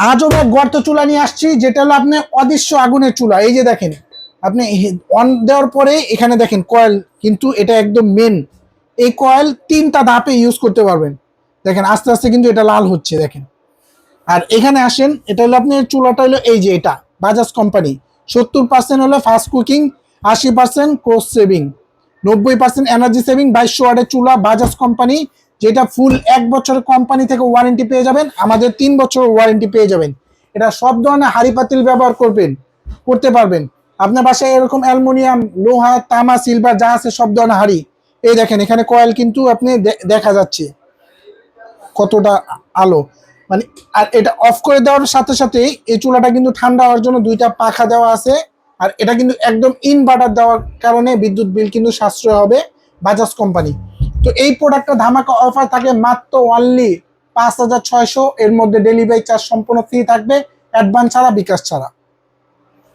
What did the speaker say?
আজব এক গর্ত চুলা নিয়ে আসছি, যেটা হলো আপনি অদৃশ্য আগুনের চুলা। এই যে দেখেন, আপনি অন দেওয়ার পরে এখানে দেখেন কয়েল, কিন্তু এটা একদম মেন। এই কয়েল 3টা ধাপে ইউজ করতে পারবেন। দেখেন আস্তে আস্তে কিন্তু এটা লাল হচ্ছে, দেখেন। আর এখানে আসেন, এটা হলো আপনি চুলাটা হলো এই যে এটা বাজাজ কোম্পানি। 70% হলো fast cooking, 80% cost saving, 90% energy saving, 2200 ওয়াটের চুলা বাজাজ কোম্পানি, যেটা ফুল 1 বছরের কোম্পানি থেকে ওয়ারেন্টি পেয়ে যাবেন, আমাদের 3 বছর ওয়ারেন্টি পেয়ে যাবেন। এটা সব ধরনের হাড়ি পাতিল ব্যবহার করতে পারবেন। আপনার বাসায় এরকম অ্যালুমিনিয়াম, লোহা, তামা, সিলভার যা আছে সব ধরনের হাড়ি। এই দেখেন এখানে কয়েল কিন্তু আপনি দেখা যাচ্ছে কতটা আলো, মানে। আর এটা অফ করে দেওয়ার সাথে সাথে এই চুলাটা কিন্তু ঠান্ডা হওয়ার জন্য 2টা পাখা দেওয়া আছে। আর এটা কিন্তু একদম ইনভার্টার দেওয়ার কারণে বিদ্যুৎ বিল কিন্তু সাশ্রয় হবে বাজাজ কোম্পানি। তো এই প্রোডাক্টটা ধামাকা অফার থাকে মাত্র অনলি 5600। এর মধ্যে ডেলিভারি চার্জ সম্পূর্ণ ফ্রি থাকবে, অ্যাডভান্স ছাড়া, বিকাশ ছাড়া।